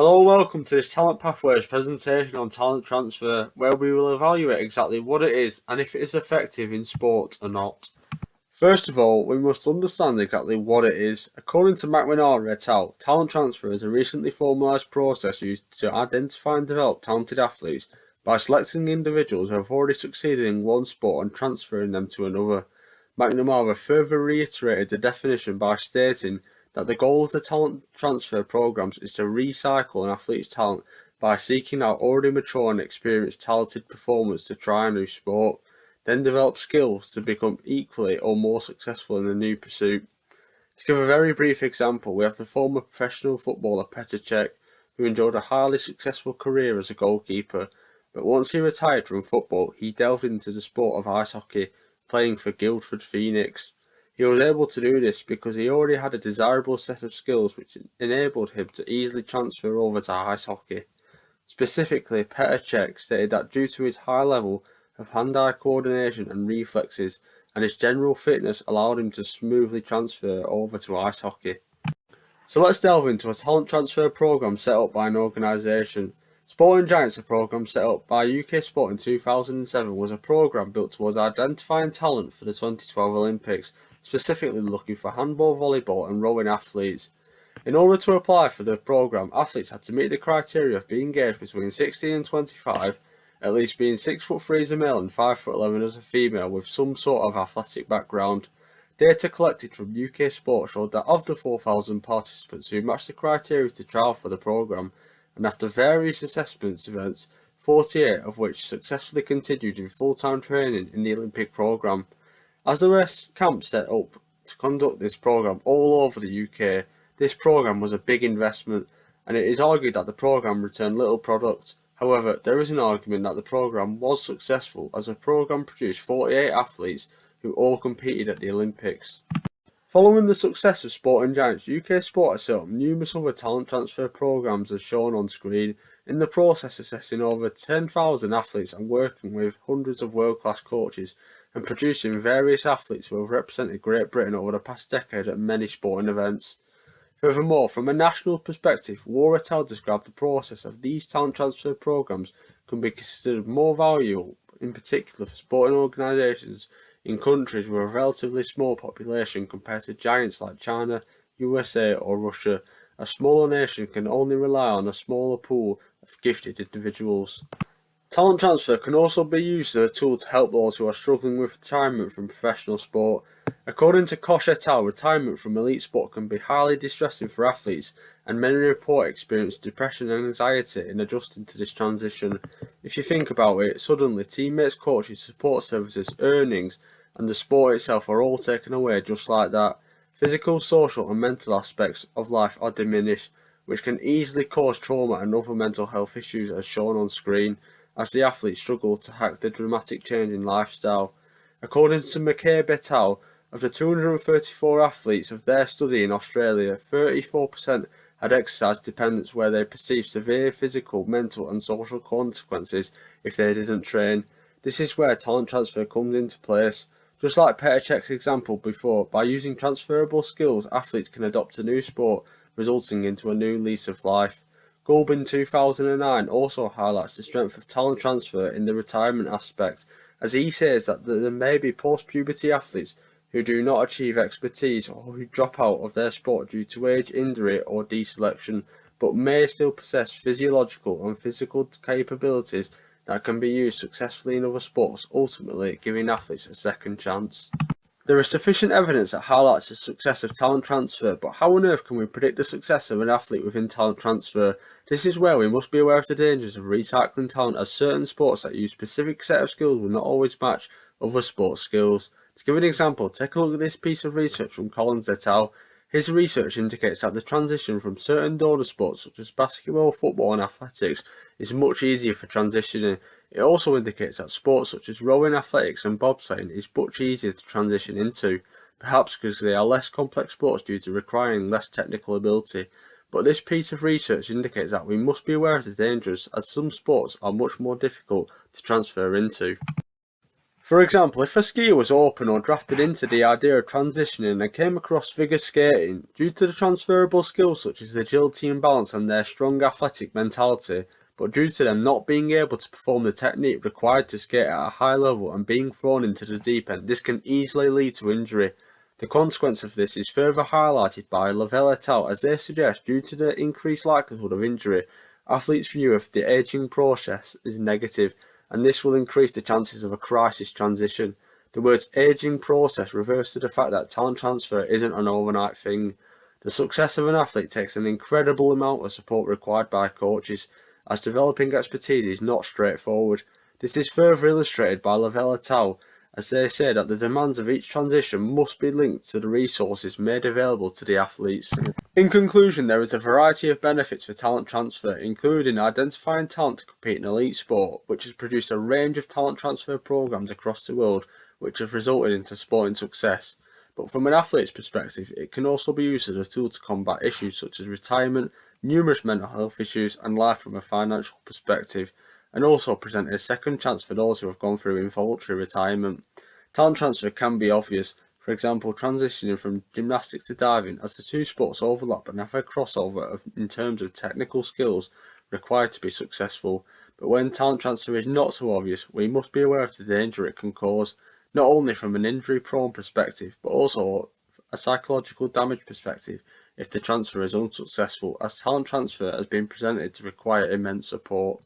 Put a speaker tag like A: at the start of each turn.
A: Hello, welcome to this Talent Pathways presentation on talent transfer, where we will evaluate exactly what it is and if it is effective in sport or not. First of all, we must understand exactly what it is. According to MacNamara et al., talent transfer is a recently formalised process used to identify and develop talented athletes by selecting individuals who have already succeeded in one sport and transferring them to another. McNamara further reiterated the definition by stating that the goal of the talent transfer programs is to recycle an athlete's talent by seeking out already mature and experienced talented performers to try a new sport, then develop skills to become equally or more successful in a new pursuit. To give a very brief example, we have the former professional footballer Petr Cech, who enjoyed a highly successful career as a goalkeeper, but once he retired from football, he delved into the sport of ice hockey, playing for Guildford Phoenix. He was able to do this because he already had a desirable set of skills which enabled him to easily transfer over to ice hockey. Specifically, Petr Cech stated that due to his high level of hand-eye coordination and reflexes, and his general fitness allowed him to smoothly transfer over to ice hockey. So let's delve into a talent transfer program set up by an organisation. Sporting Giants, a program set up by UK Sport in 2007, was a program built towards identifying talent for the 2012 Olympics, specifically looking for handball, volleyball and rowing athletes. In order to apply for the program, athletes had to meet the criteria of being aged between 16 and 25, at least being 6'3" as a male and 5'11" as a female with some sort of athletic background. Data collected from UK Sport showed that of the 4,000 participants who matched the criteria to trial for the program, and after various assessment events, 48 of which successfully continued in full-time training in the Olympic program. As there were camps set up to conduct this program all over the UK, this program was a big investment, and it is argued that the program returned little product. However, there is an argument that the program was successful, as the program produced 48 athletes who all competed at the Olympics. Following the success of Sporting Giants, UK Sport has set up numerous other talent transfer programs as shown on screen, in the process assessing over 10,000 athletes and working with hundreds of world-class coaches and producing various athletes who have represented Great Britain over the past decade at many sporting events. Furthermore, from a national perspective, War et al. Described the process of these talent transfer programs can be considered more valuable, in particular for sporting organisations in countries with a relatively small population compared to giants like China, USA or Russia. A smaller nation can only rely on a smaller pool of gifted individuals. Talent transfer can also be used as a tool to help those who are struggling with retirement from professional sport. According to Cosh et al., retirement from elite sport can be highly distressing for athletes, and many report experience depression and anxiety in adjusting to this transition. If you think about it, suddenly teammates, coaches, support services, earnings, and the sport itself are all taken away just like that. Physical, social, and mental aspects of life are diminished, which can easily cause trauma and other mental health issues as shown on screen, as the athletes struggle to hack the dramatic change in lifestyle. According to McCabe et al., of the 234 athletes of their study in Australia, 34% had exercise dependence where they perceived severe physical, mental and social consequences if they didn't train. This is where talent transfer comes into place. Just like Petr Cech's example before, by using transferable skills, athletes can adopt a new sport, resulting into a new lease of life. Gulbin 2009 also highlights the strength of talent transfer in the retirement aspect, as he says that there may be post-puberty athletes who do not achieve expertise or who drop out of their sport due to age, injury or deselection, but may still possess physiological and physical capabilities that can be used successfully in other sports, ultimately giving athletes a second chance. There is sufficient evidence that highlights the success of talent transfer, but how on earth can we predict the success of an athlete within talent transfer? This is where we must be aware of the dangers of recycling talent, as certain sports that use specific set of skills will not always match other sports skills. To give an example, take a look at this piece of research from Holland et al. His research indicates that the transition from certain donor sports such as basketball, football and athletics is much easier for transitioning. It also indicates that sports such as rowing, athletics and bobsleighing is much easier to transition into, perhaps because they are less complex sports due to requiring less technical ability. But this piece of research indicates that we must be aware of the dangers, as some sports are much more difficult to transfer into. For example, if a skier was open or drafted into the idea of transitioning and came across figure skating, due to the transferable skills such as agility and balance and their strong athletic mentality, but due to them not being able to perform the technique required to skate at a high level and being thrown into the deep end, this can easily lead to injury. The consequence of this is further highlighted by Lavallee et al. As they suggest, due to the increased likelihood of injury, athletes' view of the aging process is negative, and this will increase the chances of a crisis transition. The words aging process refers to the fact that talent transfer isn't an overnight thing. The success of an athlete takes an incredible amount of support required by coaches, as developing expertise is not straightforward. This is further illustrated by Lavallee et al., as they say that the demands of each transition must be linked to the resources made available to the athletes. In conclusion, there is a variety of benefits for talent transfer, including identifying talent to compete in elite sport, which has produced a range of talent transfer programs across the world, which have resulted into sporting success. But from an athlete's perspective, it can also be used as a tool to combat issues such as retirement, numerous mental health issues, and life from a financial perspective, and also presented a second chance for those who have gone through involuntary retirement. Talent transfer can be obvious, for example transitioning from gymnastics to diving, as the two sports overlap and have a crossover in terms of technical skills required to be successful. But when talent transfer is not so obvious, we must be aware of the danger it can cause, not only from an injury-prone perspective, but also a psychological damage perspective if the transfer is unsuccessful, as talent transfer has been presented to require immense support.